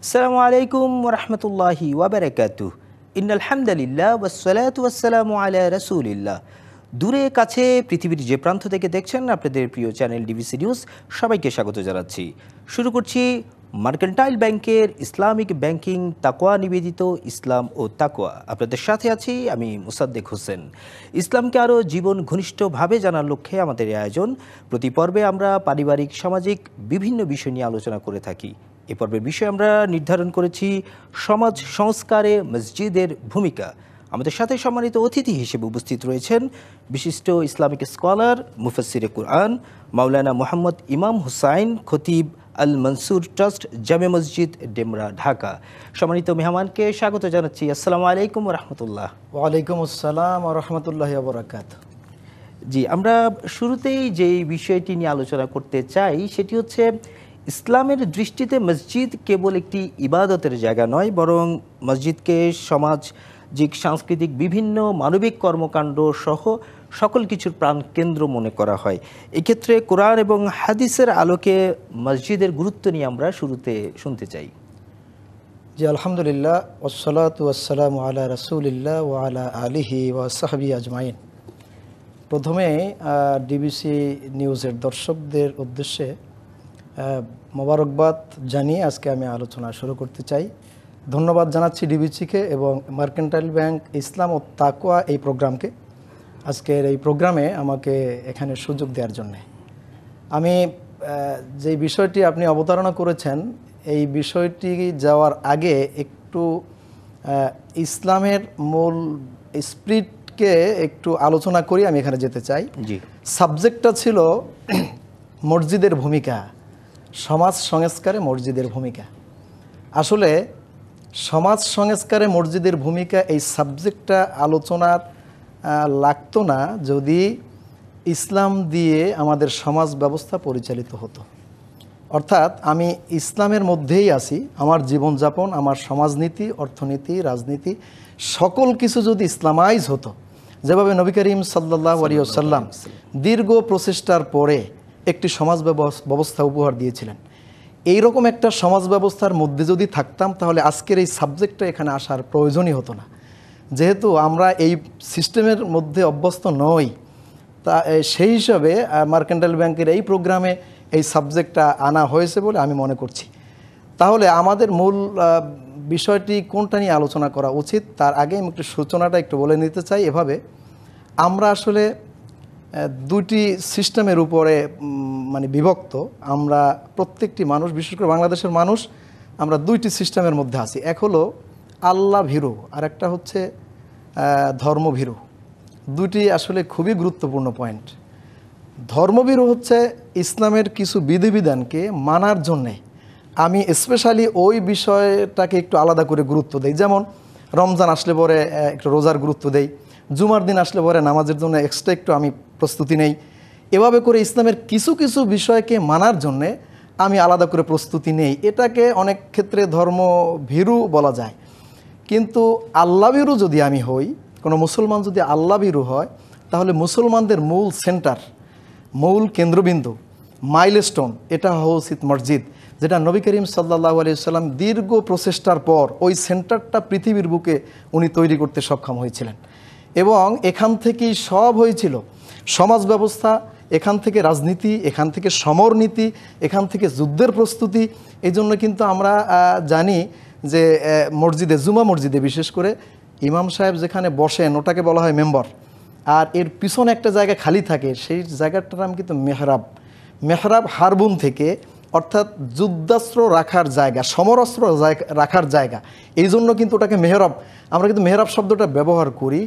আসসালামু আলাইকুম ওরহমতুল্লাহি ওয়াবারাকাতুহ। ইন্নাল হামদুলিল্লাহ ওয়াসসালাতু ওয়াসসালামু আলা রাসূলিল্লাহ। দূরে কাছে পৃথিবীর যে প্রান্ত থেকে দেখছেন আপনাদের প্রিয় চ্যানেল ডিবিসি নিউজ, সবাইকে স্বাগত জানাচ্ছি। শুরু করছি মার্কেন্টাইল ব্যাংকের ইসলামিক ব্যাংকিং তাকওয়া নিবেদিত ইসলাম ও তাকওয়া। আপনাদের সাথে আছি আমি মুসাদ্দেক হোসেন। ইসলামকে আরও জীবন ঘনিষ্ঠভাবে জানার লক্ষ্যে আমাদের এই আয়োজন। প্রতি পর্বে আমরা পারিবারিক সামাজিক বিভিন্ন বিষয় নিয়ে আলোচনা করে থাকি। এ পর্বের বিষয়ে আমরা নির্ধারণ করেছি সমাজ সংস্কারে মসজিদের ভূমিকা। আমাদের সাথে সম্মানিত অতিথি হিসেবে উপস্থিত রয়েছেন বিশিষ্ট ইসলামিক স্কলার মুফাসসিরে কুরআন মাওলানা মোহাম্মদ ইমাম হুসাইন, খতিব আল মনসুর ট্রাস্ট, জামে মসজিদ, ডেমরা, ঢাকা। সম্মানিত মেহমানকে স্বাগত জানাচ্ছি। আসসালামু আলাইকুম রহমতুল্লাহ। ওয়ালাইকুম আসসালাম রহমতুল্লাহি ওয়া বারাকাতুহু। জি, আমরা শুরুতেই যেই বিষয়টি নিয়ে আলোচনা করতে চাই সেটি হচ্ছে ইসলামের দৃষ্টিতে মসজিদ কেবল একটি ইবাদতের জায়গা নয়, বরং মসজিদকে সামাজিক, সাংস্কৃতিক, বিভিন্ন মানবিক কর্মকাণ্ড সহ সকল কিছুর প্রাণকেন্দ্র মনে করা হয়। এক্ষেত্রে কোরআন এবং হাদিসের আলোকে মসজিদের গুরুত্ব নিয়ে আমরা শুরুতে শুনতে চাই। জি, আলহামদুলিল্লাহ ওয়াসসালাতু ওয়াসসালামু আলা রাসূলিল্লাহ ওয়া আলা আলিহি ওয়া সাহবিহি আজমাইন। প্রথমে ডিবিসি নিউজের দর্শকদের উদ্দেশ্যে মোবারকবাদ জানিয়ে আজকে আমি আলোচনা শুরু করতে চাই। ধন্যবাদ জানাচ্ছি ডিবিসিকে এবং মার্কেন্টাইল ব্যাংক ইসলাম ও তাকওয়া এই প্রোগ্রামকে, আজকের এই প্রোগ্রামে আমাকে এখানে সুযোগ দেওয়ার জন্য। আমি যে বিষয়টি আপনি অবতারণা করেছেন, এই বিষয়টি যাওয়ার আগে একটু ইসলামের মূল স্পিরিটকে একটু আলোচনা করি আমি এখানে যেতে চাই। জি, সাবজেক্টটা ছিল মসজিদের ভূমিকা, সমাজ সংস্কারে মসজিদের ভূমিকা। আসলে সমাজ সংস্কারে মসজিদের ভূমিকা এই সাবজেক্টটা আলোচনার লাগতো না যদি ইসলাম দিয়ে আমাদের সমাজ ব্যবস্থা পরিচালিত হতো। অর্থাৎ আমি ইসলামের মধ্যেই আছি, আমার জীবনযাপন, আমার সমাজনীতি, অর্থনীতি, রাজনীতি সকল কিছু যদি ইসলামাইজ হতো, যেভাবে নবী করিম সাল্লাল্লাহু আলাইহি ওয়াসাল্লাম দীর্ঘ প্রচেষ্টার পরে একটি সমাজ ব্যবস্থা উপহার দিয়েছিলেন, এই রকম একটা সমাজ ব্যবস্থার মধ্যে যদি থাকতাম তাহলে আজকের এই সাবজেক্টটা এখানে আসার প্রয়োজনই হতো না। যেহেতু আমরা এই সিস্টেমের মধ্যে অভ্যস্ত নই, তা সেই হিসাবে মার্কেন্টাইল ব্যাংকের এই প্রোগ্রামে এই সাবজেক্টটা আনা হয়েছে বলে আমি মনে করছি। তাহলে আমাদের মূল বিষয়টি কোনটা নিয়ে আলোচনা করা উচিত তার আগে আমি একটু সূচনাটা একটু বলে নিতে চাই। এভাবে আমরা আসলে দুটি সিস্টেমের উপরে বিভক্ত। আমরা প্রত্যেকটি মানুষ, বিশেষ করে বাংলাদেশের মানুষ, আমরা দুইটি সিস্টেমের মধ্যে আছি। এক হলো আল্লাহ ভীরু আর একটা হচ্ছে ধর্মভীরু। দুটি আসলে খুবই গুরুত্বপূর্ণ পয়েন্ট। ধর্মভীরু হচ্ছে ইসলামের কিছু বিধিবিধানকে মানার জন্যে আমি স্পেশালি ওই বিষয়টাকে একটু আলাদা করে গুরুত্ব দেই। যেমন রমজান আসলে পরে একটু রোজার গুরুত্ব দেই, জুমার দিন আসলে পরে নামাজের জন্য এক্সট্রা একটু আমি প্রস্তুতি নেই। এভাবে করে ইসলামের কিছু কিছু বিষয়কে মানার জন্যে আমি আলাদা করে প্রস্তুতি নেই। এটাকে অনেক ক্ষেত্রে ধর্মভীরু বলা যায়। কিন্তু আল্লাহভীরু যদি আমি হই, কোনো মুসলমান যদি আল্লাহভীরু হয়, তাহলে মুসলমানদের মূল সেন্টার, মূল কেন্দ্রবিন্দু, মাইলস্টোন এটা হওয়া উচিত মসজিদ, যেটা নবী করিম সাল্লাল্লাহু আলাইহি ওয়াসাল্লাম দীর্ঘ প্রচেষ্টার পর ওই সেন্টারটা পৃথিবীর বুকে উনি তৈরি করতে সক্ষম হয়েছিলেন। এবং এখান থেকেই সব হয়েছিল, সমাজ ব্যবস্থা, এখান থেকে রাজনীতি, এখান থেকে সমরনীতি, এখান থেকে যুদ্ধের প্রস্তুতি। এই জন্য কিন্তু আমরা জানি যে মসজিদে, জুমা মসজিদে বিশেষ করে ইমাম সাহেব যেখানে বসেন ওটাকে বলা হয় মেম্বার, আর এর পিছনে একটা জায়গা খালি থাকে, সেই জায়গাটার নাম কিন্তু মেহরাব। মেহরাব হারবুন থেকে, অর্থাৎ যুদ্ধাস্ত্র রাখার জায়গা, সমরাস্ত্র রাখার জায়গা, এই জন্য কিন্তু ওটাকে মেহরাব, আমরা কিন্তু মেহরাব শব্দটা ব্যবহার করি,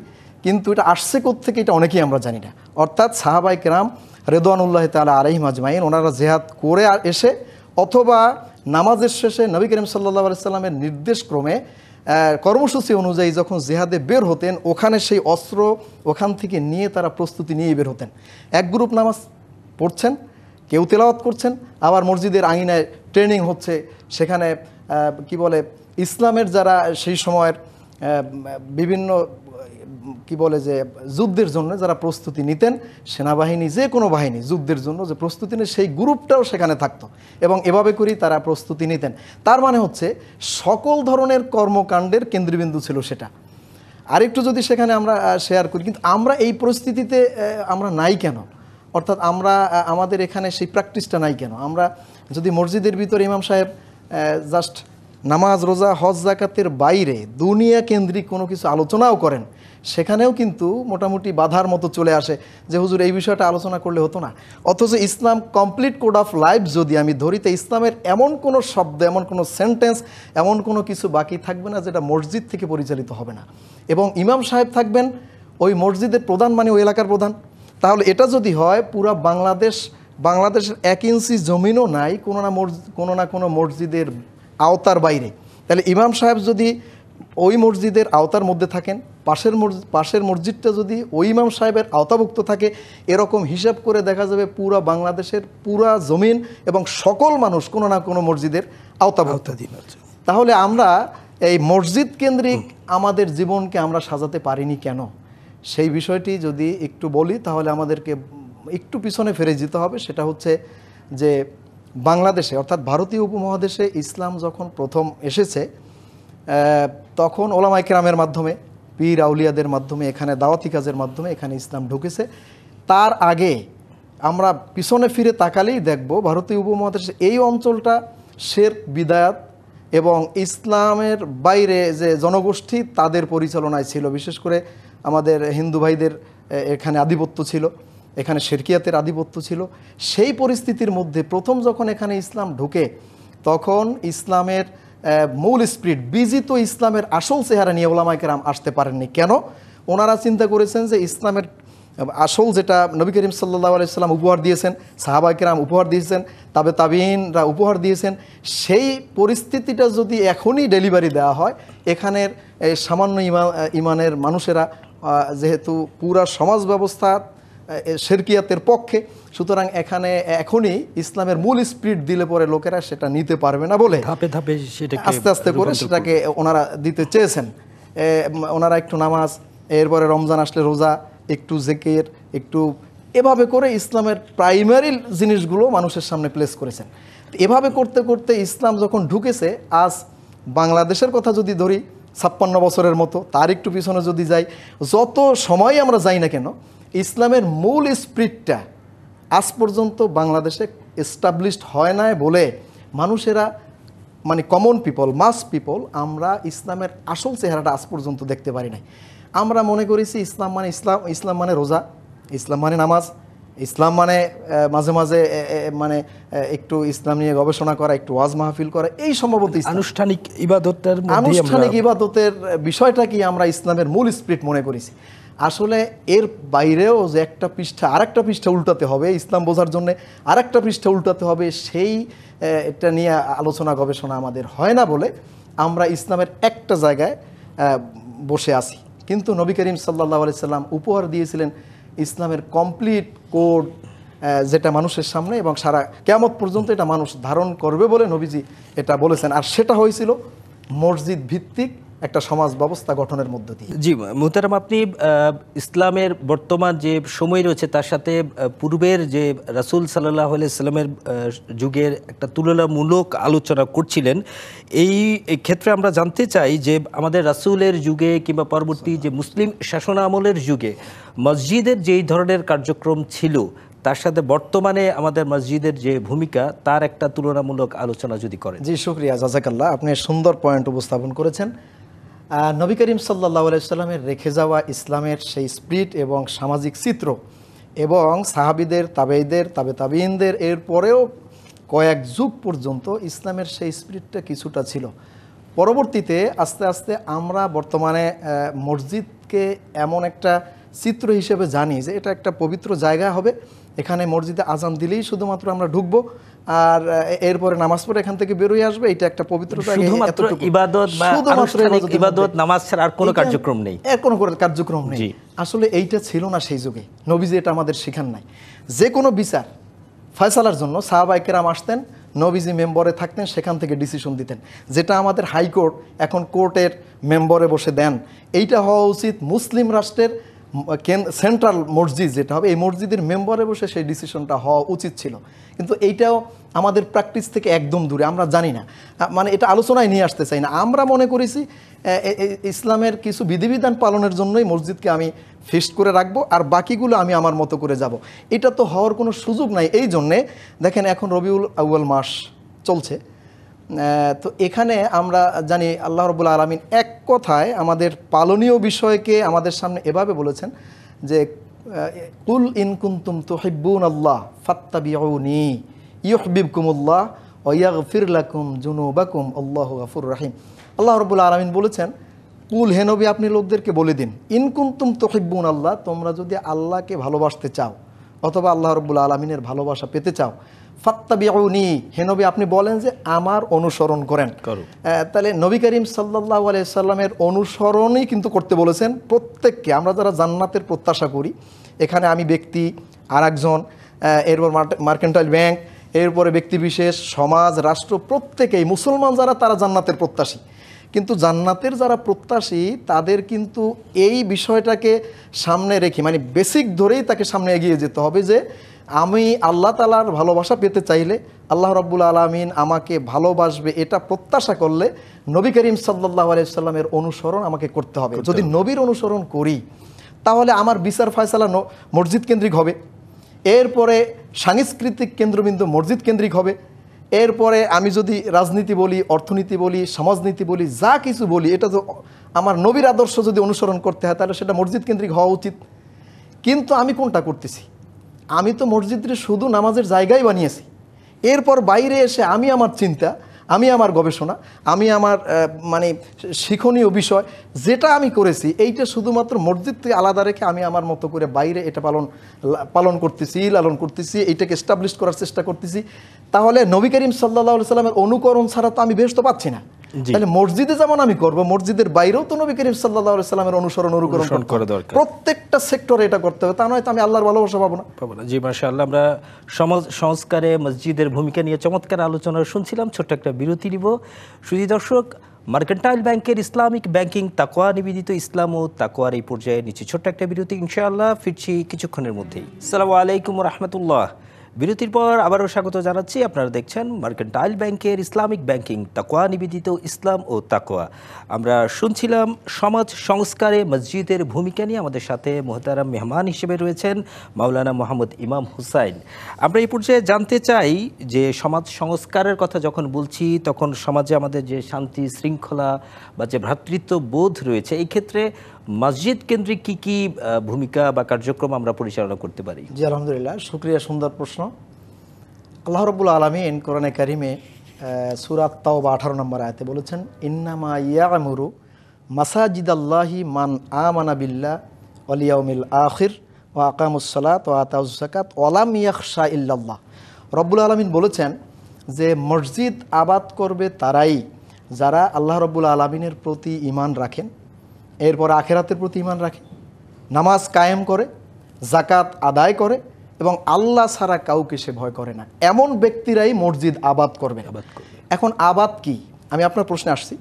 কিন্তু এটা আসছে কোত্থেকে এটা অনেকেই আমরা জানি না। অর্থাৎ সাহাবায়ে কেরাম রিদওয়ানুল্লাহি তাআলা আলাইহিম আজমাইন ওনারা জিহাদ করে এসে অথবা নামাজের শেষে নবী করিম সাল্লাল্লাহু আলাইহি সাল্লামের নির্দেশক্রমে কর্মসূচি অনুযায়ী যখন জিহাদে বের হতেন, ওখানে সেই অস্ত্র ওখান থেকে নিয়ে তারা প্রস্তুতি নিয়ে বের হতেন। এক গ্রুপ নামাজ পড়ছেন, কেউ তেলাওয়াত করছেন, আবার মসজিদের আঙিনায় ট্রেনিং হচ্ছে। সেখানে ইসলামের যারা সেই সময়ের বিভিন্ন কি বলে যে যুদ্ধের জন্য যারা প্রস্তুতি নিতেন, সেনাবাহিনী যে কোনো বাহিনী যুদ্ধের জন্য যে প্রস্তুতি নেয় সেই গ্রুপটাও সেখানে থাকতো এবং এভাবে করেই তারা প্রস্তুতি নিতেন। তার মানে হচ্ছে সকল ধরনের কর্মকাণ্ডের কেন্দ্রবিন্দু ছিল সেটা। আরেকটু যদি সেখানে আমরা শেয়ার করি, কিন্তু আমরা এই পরিস্থিতিতে আমরা নাই কেন? অর্থাৎ আমরা আমাদের এখানে সেই প্র্যাকটিসটা নাই কেন? আমরা যদি মসজিদের ভিতরে ইমাম সাহেব জাস্ট নামাজ, রোজা, হজ, যাকাতের বাইরে দুনিয়া কেন্দ্রিক কোনো কিছু আলোচনাও করেন, সেখানেও কিন্তু মোটামুটি বাধার মতো চলে আসে যে হুজুর এই বিষয়টা আলোচনা করলে হতো না। অথচ ইসলাম কমপ্লিট কোড অফ লাইফ যদি আমি ধরি, তো ইসলামের এমন কোনো শব্দ, এমন কোনো সেন্টেন্স, এমন কোনো কিছু বাকি থাকবে না যেটা মসজিদ থেকে পরিচালিত হবে না। এবং ইমাম সাহেব থাকবেন ওই মসজিদের প্রধান, মানে ওই এলাকার প্রধান। তাহলে এটা যদি হয় পুরা বাংলাদেশের 1 ইঞ্চি জমিনও নাই কোনো না কোনো মসজিদের আওতার বাইরে, তাহলে ইমাম সাহেব যদি ওই মসজিদের আওতার মধ্যে থাকেন, পাশের মসজিদটা যদি ওই ইমাম সাহেবের আওতাভুক্ত থাকে, এরকম হিসাব করে দেখা যাবে পুরা বাংলাদেশের পুরা জমিন এবং সকল মানুষ কোনো না কোনো মসজিদের আওতাভুক্ত। তাহলে আমরা এই মসজিদ কেন্দ্রিক আমাদের জীবনকে আমরা সাজাতে পারিনি কেন? সেই বিষয়টি যদি একটু বলি তাহলে আমাদেরকে একটু পিছনে ফিরে যেতে হবে। সেটা হচ্ছে যে বাংলাদেশে অর্থাৎ ভারতীয় উপমহাদেশে ইসলাম যখন প্রথম এসেছে, তখন ওলামায়ে কেরামের মাধ্যমে, পীর আউলিয়াদের মাধ্যমে, এখানে দাওয়াতি কাজের মাধ্যমে এখানে ইসলাম ঢুকেছে। তার আগে আমরা পিছনে ফিরে তাকালেই দেখব ভারতীয় উপমহাদেশে এই অঞ্চলটা শিরক, বিদআত এবং ইসলামের বাইরে যে জনগোষ্ঠী তাদের পরিচালনায় ছিল। বিশেষ করে আমাদের হিন্দু ভাইদের এখানে আধিপত্য ছিল, এখানে শিরকিয়াতের আধিপত্য ছিল। সেই পরিস্থিতির মধ্যে প্রথম যখন এখানে ইসলাম ঢুকে, তখন ইসলামের মূল স্পিরিট, বিজিত ইসলামের আসল চেহারা নিয়ে ওলামায়ে কেরাম আসতে পারেননি। কেন? ওনারা চিন্তা করেছেন যে ইসলামের আসল যেটা নবী করিম সাল্লাল্লাহু আলাইহি সাল্লাম উপহার দিয়েছেন, সাহাবায়ে কেরাম উপহার দিয়েছেন, তাবিঈনরা উপহার দিয়েছেন, সেই পরিস্থিতিটা যদি এখনই ডেলিভারি দেওয়া হয়, এখানের সামান্য ইমানের মানুষেরা যেহেতু পুরা সমাজ ব্যবস্থা শিরকিয়াতের পক্ষে, সুতরাং এখানে এখনই ইসলামের মূল স্পিরিট দিলে পরে লোকেরা সেটা নিতে পারবে না বলে ধাপে ধাপে আস্তে আস্তে করে সেটাকে ওনারা দিতে চেয়েছেন। ওনারা একটু নামাজ, এরপরে রমজান আসলে রোজা, একটু জিকির, একটু এভাবে করে ইসলামের প্রাইমারি জিনিসগুলো মানুষের সামনে প্লেস করেছেন। এভাবে করতে করতে ইসলাম যখন ঢুকেছে, আজ বাংলাদেশের কথা যদি ধরি 56 বছরের মতো, তার একটু পিছনে যদি যাই, যত সময় আমরা যাই না কেন, ইসলামের মূল স্পিরিটটা আজ পর্যন্ত বাংলাদেশে এস্টাবলিশড হয় না বলে মানুষেরা, মানে কমন পিপল, মাস পিপল, আমরা ইসলামের আসল চেহারাটা আজ পর্যন্ত দেখতে পারি নাই। আমরা মনে করেছি ইসলাম মানে ইসলাম মানে রোজা, ইসলাম মানে নামাজ, ইসলাম মানে মাঝে মাঝে মানে একটু ইসলাম নিয়ে গবেষণা করা, একটু ওয়াজ মাহফিল করা, এই সম্ভবত আনুষ্ঠানিক ইবাদতের বিষয়টা কি আমরা ইসলামের মূল স্পিরিট মনে করেছি। আসলে এর বাইরেও যে একটা পৃষ্ঠা আরেকটা পৃষ্ঠা উল্টাতে হবে, ইসলাম বোঝার জন্য আরেকটা পৃষ্ঠা উল্টাতে হবে, সেই এটা নিয়ে আলোচনা গবেষণা আমাদের হয় না বলে আমরা ইসলামের একটা জায়গায় বসে আছি। কিন্তু নবী করিম সাল্লাল্লাহু আলাইহি সাল্লাম উপহার দিয়েছিলেন ইসলামের কমপ্লিট কোড, যেটা মানুষের সামনে এবং সারা কিয়ামত পর্যন্ত এটা মানুষ ধারণ করবে বলে নবীজি এটা বলেছেন। আর সেটা হয়েছিল মসজিদ ভিত্তিক একটা সমাজ ব্যবস্থা গঠনের মধ্য দিয়ে। জি মুহতারাম, আপনি ইসলামের বর্তমান যে সময় রয়েছে তার সাথে পূর্বের যে রাসূল সাল্লাল্লাহু আলাইহি সাল্লামের যুগের একটা তুলনামূলক আলোচনা করছিলেন। এই ক্ষেত্রে আমরা জানতে চাই যে আমাদের রাসূলের যুগে কিংবা পরবর্তী যে মুসলিম শাসনামলের যুগে মসজিদের যেই ধরনের কার্যক্রম ছিল, তার সাথে বর্তমানে আমাদের মসজিদের যে ভূমিকা, তার একটা তুলনামূলক আলোচনা যদি করেন। জি শুকরিয়া, জাযাকাল্লাহ, আপনি সুন্দর পয়েন্ট উপস্থাপন করেছেন। নবী করিম সাল্লাল্লাহু আলাইহি সাল্লামের রেখে যাওয়া ইসলামের সেই স্পিরিট এবং সামাজিক চিত্র, এবং সাহাবীদের, তাবেঈদের, তাবেঈনদের এরপরেও কয়েক যুগ পর্যন্ত ইসলামের সেই স্পিরিটটা কিছুটা ছিল। পরবর্তীতে আস্তে আস্তে আমরা বর্তমানে মসজিদকে এমন একটা চিত্র হিসেবে জানি যে এটা একটা পবিত্র জায়গা হবে, এখানে মসজিদে আজান দিলেই শুধুমাত্র আমরা ঢুকবো আর এরপরে নামাজ পড়ে এখান থেকে বেরোয় আসবে, এটা একটা পবিত্র জায়গা, শুধুমাত্র ইবাদত বা আনুষ্ঠানিক ইবাদত, নামাজ ছাড়া আর কোনো কার্যক্রম নেই, এর কোনো কার্যক্রম নেই। আসলে এইটা ছিল না সেই যুগে, নবীজি এটা আমাদের শেখান নাই। যে কোনো বিচার ফয়সালার জন্য সাহাবায়ে কেরাম আসতেন নবীজি মেম্বরে থাকতেন, সেখান থেকে ডিসিশন দিতেন। যেটা আমাদের হাইকোর্ট এখন কোর্টের মেম্বরে বসে দেন, এইটা হওয়া উচিত মুসলিম রাষ্ট্রের সেন্ট্রাল মসজিদ যেটা হবে, এই মসজিদের মেম্বরে বসে সেই ডিসিশনটা হওয়া উচিত ছিল। কিন্তু এইটাও আমাদের প্র্যাকটিস থেকে একদম দূরে, আমরা জানি না, মানে এটা আলোচনায় নিয়ে আসতে চাই না। আমরা মনে করেছি ইসলামের কিছু বিধিবিধান পালনের জন্যই মসজিদকে আমি ফিক্সড করে রাখবো, আর বাকিগুলো আমি আমার মতো করে যাব। এটা তো হওয়ার কোনো সুযোগ নাই। এই জন্যে দেখেন এখন রবিউল আউয়াল মাস চলছে, তো এখানে আমরা জানি আল্লাহ রাব্বুল আলামিন এক কথায় আমাদের পালনীয় বিষয়কে আমাদের সামনে এভাবে বলেছেন যে কুল ইন কুনতুম তুহিব্বুনাল্লাহ ফাত্তাবিউনি ইউহিব্বুকুমুল্লাহ ওয়া ইয়াগফির লাকুম যুনুবাকুম আল্লাহু গফুরুর রহিম। আল্লাহ রাব্বুল আলামিন বলেছেন, কুল হে নবী আপনি লোকদেরকে বলে দিন, ইন কুনতুম তুহিব্বুনাল্লাহ, তোমরা যদি আল্লাহকে ভালোবাসতে চাও অথবা আল্লাহ রাব্বুল আলামিনের ভালোবাসা পেতে চাও, ফাত্তাবিউনি, হে নবী আপনি বলেন যে আমার অনুসরণ করেন। তাহলে নবী করিম সাল্লাল্লাহু আলাইহি সাল্লামের অনুসরণই কিন্তু করতে বলেছেন প্রত্যেককে। আমরা যারা জান্নাতের প্রত্যাশা করি, এখানে আমি ব্যক্তি, আর একজন, এরপর মার্কেন্টাইল ব্যাংক, এরপরে ব্যক্তিবিশেষ, সমাজ, রাষ্ট্র, প্রত্যেকেই মুসলমান যারা তারা জান্নাতের প্রত্যাশী। কিন্তু জান্নাতের যারা প্রত্যাশী তাদের কিন্তু এই বিষয়টাকে সামনে রেখে, মানে বেসিক ধরেই তাকে সামনে এগিয়ে যেতে হবে যে আমি আল্লাহ তাআলার ভালোবাসা পেতে চাইলে আল্লাহ রাব্বুল আলামিন আমাকে ভালোবাসবে, এটা প্রত্যাশা করলে নবী করিম সাল্লাল্লাহু আলাইহি সাল্লামের অনুসরণ আমাকে করতে হবে। যদি নবীর অনুসরণ করি তাহলে আমার বিচার ফয়সালা মসজিদ কেন্দ্রিক হবে, এরপরে সাংস্কৃতিক কেন্দ্রবিন্দু মসজিদ কেন্দ্রিক হবে, এরপরে আমি যদি রাজনীতি বলি, অর্থনীতি বলি, সমাজনীতি বলি, যা কিছু বলি, এটা তো আমার নবীর আদর্শ যদি অনুসরণ করতে হয় তাহলে সেটা মসজিদ কেন্দ্রিক হওয়া উচিত। কিন্তু আমি কোনটা করতেছি? আমি তো মসজিদে শুধু নামাজের জায়গায় বানিয়েছি, এরপর বাইরে এসে আমি আমার চিন্তা, আমি আমার গবেষণা, আমি আমার মানে শিক্ষণীয় বিষয় যেটা আমি করেছি, এইটা শুধুমাত্র মসজিদ থেকে আলাদা রেখে আমি আমার মতো করে বাইরে এটা লালন করতেছি, এইটাকে এস্টাবলিশ করার চেষ্টা করতেছি। তাহলে নবী করিম সাল্লাল্লাহু আলাইহি সাল্লামের অনুকরণ ছাড়া তো আমি বেহেশত পাচ্ছি না। তাহলে মসজিদে যেমন আমি করব, মসজিদের বাইরেও তো নবী করিম সাল্লাল্লাহু আলাইহি সাল্লামের অনুকরণ করা দরকার। প্রত্যেকটা সেক্টরে এটা করতে হবে, তা নয় তো আমি আল্লাহর ভালোবাসা পাবো না। জি মাশাআল্লাহ, আমরা সমাজ সংস্কারে মসজিদের ভূমিকা নিয়ে চমৎকার আলোচনা শুনছিলাম। ছোট্ট একটা বিরতি নিব। সুধী দর্শক, মার্কেন্টাইল ব্যাংকের ইসলামিক ব্যাংকিং তাকওয়া নিবেদিত ইসলাম ও তাকওয়ার এই পর্যায়ে নিচ্ছে ছোট্ট একটা বিরতি, ইনশাআল্লাহ ফিরছি কিছুক্ষণের মধ্যেই। আসসালামু আলাইকুম ওয়া রাহমাতুল্লাহ। বিরতির পর আবারও স্বাগত জানাচ্ছি। আপনারা দেখছেন মার্কেন্টাইল ব্যাংকের ইসলামিক ব্যাংকিং তাকওয়া নিবেদিত ইসলাম ও তাকওয়া। আমরা শুনছিলাম সমাজ সংস্কারে মসজিদের ভূমিকা নিয়ে। আমাদের সাথে মোহতারাম মেহমান হিসেবে রয়েছেন মাওলানা মোহাম্মদ ইমাম হুসাইন। আমরা এই পর্যায়ে জানতে চাই যে সমাজ সংস্কারের কথা যখন বলছি তখন সমাজে আমাদের যে শান্তি শৃঙ্খলা বা যে ভ্রাতৃত্ব বোধ রয়েছে, এই ক্ষেত্রে মসজিদ কেন্দ্রিক কি কি ভূমিকা বা কার্যক্রম আমরা পরিচালনা করতে পারি? জি আলহামদুলিল্লাহ, শুকরিয়া, সুন্দর প্রশ্ন। আল্লাহ রাব্বুল আলামিন কোরআনে কারিমে সূরা তাওবা 18 নম্বর আয়াতে বলেছেন, ইন্নামা ইয়ামুরু মাসাজিদাল্লাহি মান আমানা বিল্লাহ ওয়াল ইয়াউমিল আখির ওয়া আকামুস সালাত ওয়া আতাউজ যাকাত ওয়া লাম ইয়াখশা ইল্লাল্লাহ। রব্বুল আলামিন বলেছেন যে মসজিদ আবাদ করবে তারাই যারা আল্লাহ রাব্বুল আলামিনের প্রতি ঈমান রাখেন, এরপর আখিরাতের প্রতি ঈমান রাখে, নামাজ কায়েম করে, যাকাত আদায় করে এবং আল্লাহ ছাড়া কাউকে সে ভয় করে না, এমন ব্যক্তিরাই মসজিদ আবাদ করবে। এখন আবাদ কি? আমি আপনার প্রশ্নে আসছি।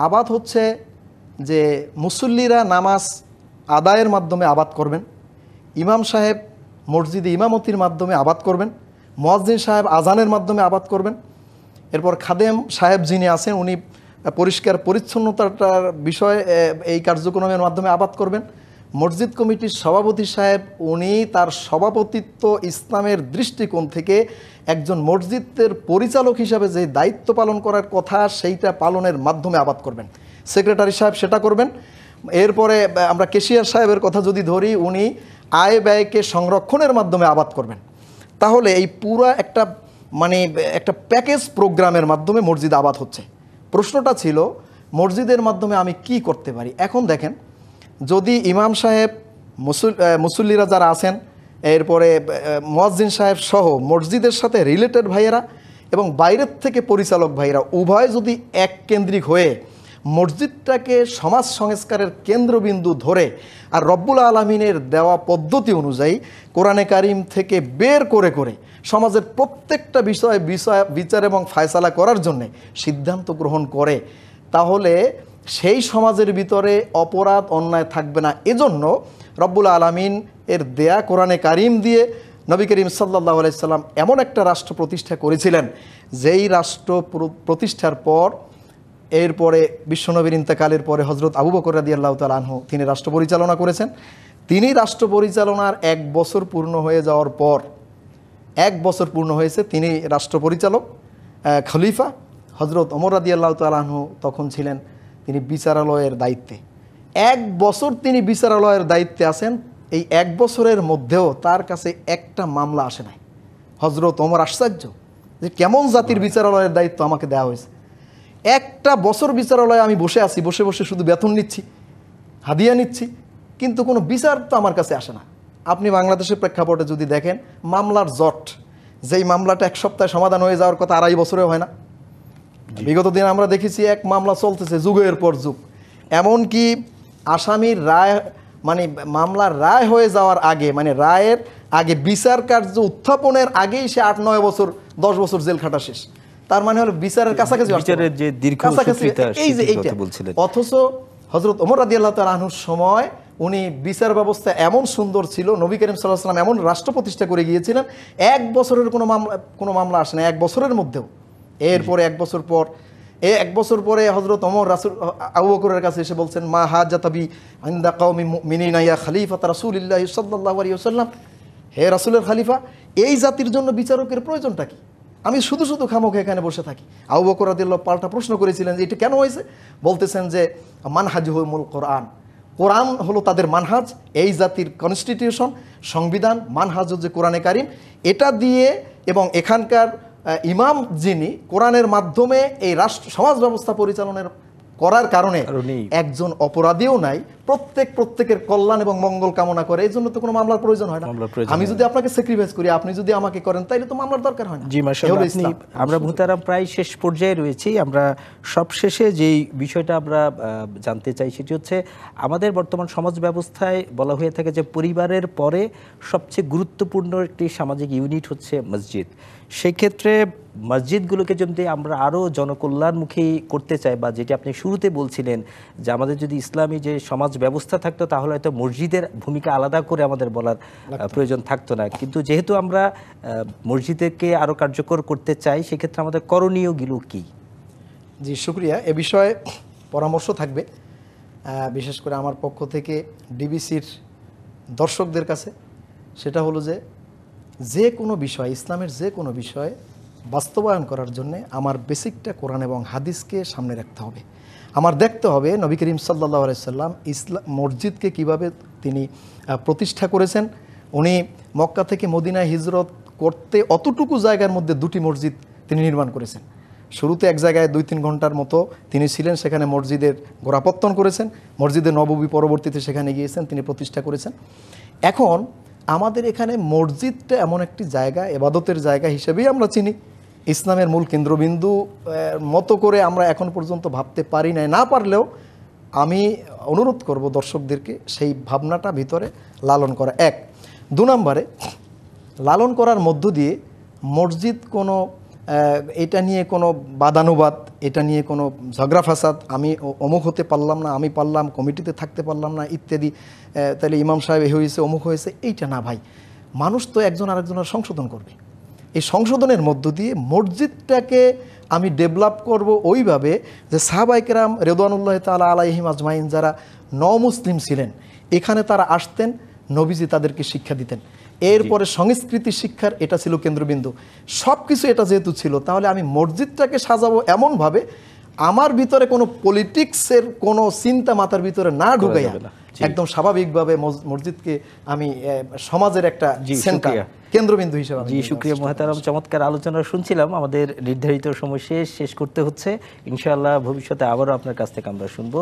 আবাদ হচ্ছে যে মুসল্লিরা নামাজ আদায়ের মাধ্যমে আবাদ করবেন, ইমাম সাহেব মসজিদে ইমামতির মাধ্যমে আবাদ করবেন, মুয়াজ্জিন সাহেব আজানের মাধ্যমে আবাদ করবেন, এরপর খাদেম সাহেব যিনি আছেন উনি পরিষ্কার পরিচ্ছন্নতার বিষয়ে এই কার্যক্রমের মাধ্যমে আবাদ করবেন, মসজিদ কমিটির সভাপতি সাহেব উনি তার সভাপতিত্ব ইসলামের দৃষ্টিকোণ থেকে একজন মসজিদের পরিচালক হিসাবে যে দায়িত্ব পালন করার কথা সেইটা পালনের মাধ্যমে আবাদ করবেন, সেক্রেটারি সাহেব সেটা করবেন। এরপরে আমরা ক্যাশিয়ার সাহেবের কথা যদি ধরি, উনি আয় ব্যয়কে সংরক্ষণের মাধ্যমে আবাদ করবেন। তাহলে এই পুরো একটা প্যাকেজ প্রোগ্রামের মাধ্যমে মসজিদ আবাদ হচ্ছে। প্রশ্নটা ছিল মসজিদের মাধ্যমে আমি কি করতে পারি। এখন দেখেন, যদি ইমাম সাহেব মুসল্লিরা যারা আছেন, এরপরে মুয়াজ্জিন সাহেব সহ মসজিদের সাথে রিলেটেড ভাইয়েরা এবং বাইরের থেকে পরিচালক ভাইয়েরা উভয় যদি এক কেন্দ্রিক হয়ে মসজিদটাকে সমাজ সংস্কারের কেন্দ্রবিন্দু ধরে আর রব্বুল আলামিনের দেওয়া পদ্ধতি অনুযায়ী কোরআনে কারিম থেকে বের করে করে সমাজের প্রত্যেকটা বিষয় বিচার এবং ফায়সালা করার জন্যে সিদ্ধান্ত গ্রহণ করে, তাহলে সেই সমাজের ভিতরে অপরাধ অন্যায় থাকবে না। এজন্য রব্বুল আলামিন এর দেয়া কোরআনে কারিম দিয়ে নবী করিম সাল্লাল্লাহু আলাইহি সাল্লাম এমন একটা রাষ্ট্র প্রতিষ্ঠা করেছিলেন, যেই রাষ্ট্র প্রতিষ্ঠার পর এরপরে বিশ্বনবীর ইন্তেকালের পরে হজরত আবু বকর রাদিয়াল্লাহু তাআলা আনহু তিনি রাষ্ট্র পরিচালনা করেছেন। তিনি রাষ্ট্র পরিচালনার 1 বছর পূর্ণ হয়ে যাওয়ার পর, 1 বছর পূর্ণ হয়েছে, তিনি রাষ্ট্র পরিচালক খলিফা হজরত ওমর রাদিয়াল্লাহু তাআলা আনহু তখন ছিলেন তিনি বিচারালয়ের দায়িত্বে। 1 বছর তিনি বিচারালয়ের দায়িত্বে আছেন। এই 1 বছরের মধ্যেও তার কাছে একটা মামলা আসে নাই। হজরত ওমর আশ্চর্য যে কেমন জাতির বিচারালয়ের দায়িত্ব আমাকে দেওয়া হয়েছে। 1টা বছর বিচারালয়ে আমি বসে আছি, বসে বসে শুধু বেতন নিচ্ছি, হাদিয়া নিচ্ছি, কিন্তু কোনো বিচার তো আমার কাছে আসে না। আপনি বাংলাদেশের প্রেক্ষাপটে যদি দেখেন, মামলার জট, যেই মামলাটা 1 সপ্তাহে সমাধান হয়ে যাওয়ার কথা 2.5 বছরেও হয় না। বিগত দিন আমরা দেখেছি এক মামলা চলতেছে যুগের পর যুগ, এমনকি আসামির রায় মানে মামলার রায় হয়ে যাওয়ার আগে, মানে রায়ের আগে বিচার কার্য উত্থাপনের আগেই সে 8-9 বছর 10 বছর জেল খাটা শেষ। তার মানে হলো বিচারের কাছাকাছি, এই যে এইটা। অথচ হজরত ওমর রাদিয়াল্লাহু তাআলা আনহুর সময় উনি বিচার ব্যবস্থা এমন সুন্দর ছিল, নবী করিম সাল্লাল্লাহু আলাইহি ওয়াসাল্লাম এমন রাষ্ট্র প্রতিষ্ঠা করে গিয়েছিলেন, 1 বছরের কোনো মামলা আসে না 1 বছরের মধ্যেও। এরপরে 1 বছর পর, 1 বছর পরে হজরত ওমর আবু বকরের কাছে এসে বলছেন, মা হাজাতাবি ইনদা কওমি মুমিনিনা ইয়া খলিফাত রাসূলিল্লাহ সাল্লাল্লাহু আলাইহি ওয়াসাল্লাম, হে রাসূলের খলিফা, এই জাতির জন্য বিচারকের প্রয়োজনটা কি? আমি শুধু শুধু খামোখা এখানে বসে থাকি। আবু বকর রাদিয়াল্লাহু পাল্টা প্রশ্ন করেছিলেন যে এটা কেন হয়েছে? বলতেছেন যে মানহাজুহুল কোরআন, কোরআন হলো তাদের মানহাজ, এই জাতির কনস্টিটিউশন, সংবিধান, মানহাজ হচ্ছে কোরআনে কারিম। এটা দিয়ে এবং এখানকার ইমাম যিনি কোরআনের মাধ্যমে এই রাষ্ট্র সমাজ ব্যবস্থা পরিচালনার করার কারণে একজন অপরাধীও নাই, প্রত্যেকের কল্যাণ এবং মঙ্গল কামনা করে, এই জন্য তো কোনো মামলার প্রয়োজন হয় না। আমি যদি আপনাকে স্যাক্রিফাইস করি, আপনি যদি আমাকে করেন, তাইলে তো মামলার দরকার হয় না। জি মাশাআল্লাহ। আমরা মুহতারাম প্রায় শেষ পর্যায়ে রয়েছি। আমরা সবশেষে যেই বিষয়টা আমরা জানতে চাই সেটি হচ্ছে, আমাদের বর্তমান সমাজ ব্যবস্থায় বলা হয়ে থাকে যে পরিবারের পরে সবচেয়ে গুরুত্বপূর্ণ একটি সামাজিক ইউনিট হচ্ছে মসজিদ। সেই ক্ষেত্রে মসজিদগুলোকে যদি আমরা আরও জনকল্যাণমুখী করতে চাই, বা যেটি আপনি শুরুতে বলছিলেন যে আমাদের যদি ইসলামী যে সমাজ ব্যবস্থা থাকতো, তাহলে হয়তো মসজিদের ভূমিকা আলাদা করে আমাদের বলার প্রয়োজন থাকতো না। কিন্তু যেহেতু আমরা মসজিদকে আরও কার্যকর করতে চাই, সেক্ষেত্রে আমাদের করণীয়গুলো কী? জি শুকরিয়া। এ বিষয়ে পরামর্শ থাকবে বিশেষ করে আমার পক্ষ থেকে ডিবিসির দর্শকদের কাছে। সেটা হলো যে কোনো বিষয়, ইসলামের যে কোনো বিষয় বাস্তবায়ন করার জন্যে আমার বেসিকটা কোরআন এবং হাদিসকে সামনে রাখতে হবে। আমার দেখতে হবে নবী করিম সাল্লাল্লাহু আলাইহি সাল্লাম মসজিদকে কিভাবে তিনি প্রতিষ্ঠা করেছেন। উনি মক্কা থেকে মদিনায় হিজরত করতে অতটুকু জায়গার মধ্যে 2টি মসজিদ তিনি নির্মাণ করেছেন। শুরুতে এক জায়গায় 2-3 ঘন্টার মতো তিনি ছিলেন, সেখানে মসজিদের গোড়াপত্তন করেছেন। মসজিদে নববী পরবর্তীতে সেখানে গিয়েছেন, তিনি প্রতিষ্ঠা করেছেন। এখন আমাদের এখানে মসজিদটা এমন একটি জায়গা, ইবাদতের জায়গা হিসেবেই আমরা চিনি, ইসলামের মূল কেন্দ্রবিন্দু মতো করে আমরা এখন পর্যন্ত ভাবতে পারি না পারলেও আমি অনুরোধ করব দর্শকদেরকে সেই ভাবনাটা ভিতরে লালন করা। 1, 2 নম্বরে লালন করার মধ্য দিয়ে মসজিদ কোনো এটা নিয়ে কোনো বাদানুবাদ, এটা নিয়ে কোনো ঝগড়া ফাসাদ, আমি অমুক হতে পারলাম না, আমি পারলাম, কমিটিতে থাকতে পারলাম না ইত্যাদি, তাহলে ইমাম সাহেব হয়েছে, অমুক হয়েছে, এইটা না ভাই। মানুষ তো একজন আরেকজনের সংশোধন করবে। এই সংশোধনের মধ্য দিয়ে মসজিদটাকে আমি ডেভেলপ করব ওইভাবে যে সাহাবায়ে কেরাম রিদওয়ানুল্লাহি তাআলা আলাইহিম আজমাইন যারা মুসলিম ছিলেন, এখানে তারা আসতেন, নবীজি তাদেরকে শিক্ষা দিতেন। এরপরে সংস্কৃতি শিক্ষার এটা ছিল কেন্দ্রবিন্দু। সব কিছু এটা যেহেতু ছিল, তাহলে আমি মসজিদটাকে সাজাবো এমনভাবে আমার ভিতরে কোনো পলিটিক্সের কোনো চিন্তা মাথার ভিতরে না ঢুকাইয়া একদম স্বাভাবিকভাবে মসজিদকে আমি সমাজের একটা সেন্টার, কেন্দ্রবিন্দু হিসেবে আমি জি, শুকরিয়া মুহতারাম, চমৎকার আলোচনা শুনছিলাম। আমাদের নির্ধারিত সময় শেষ করতে হচ্ছে। ইনশাআল্লাহ ভবিষ্যতে আবারও আপনার কাছ থেকে আমরা শুনবো।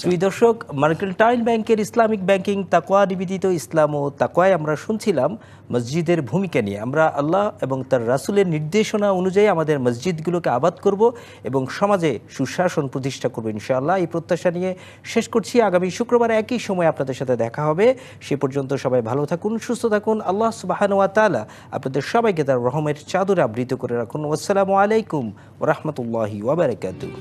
প্রিয় দর্শক, মার্কেন্টাইল ব্যাংকের ইসলামিক ব্যাংকিং তাকওয়া নিবেদিত ইসলাম ও তাকওয়ায় আমরা শুনছিলাম মসজিদের ভূমিকা নিয়ে। আমরা আল্লাহ এবং তার রাসূলের নির্দেশনা অনুযায়ী আমাদের মসজিদগুলোকে আবাদ করব এবং সমাজে সুশাসন প্রতিষ্ঠা করব ইনশাআল্লাহ। এই প্রত্যাশা নিয়ে শেষ করছি। আগামী শুক্রবার একই সময় আপনাদের সাথে দেখা হবে। সে পর্যন্ত সবাই ভালো থাকুন, সুস্থ থাকুন। আল্লাহ সুবহানাহু ওয়া তাআলা আপনাদের সবাইকে তার রহমের চাদরে আবৃত করে রাখুন। আসসালামু আলাইকুম ওয়া রাহমাতুল্লাহি ওয়া বারাকাতুহু।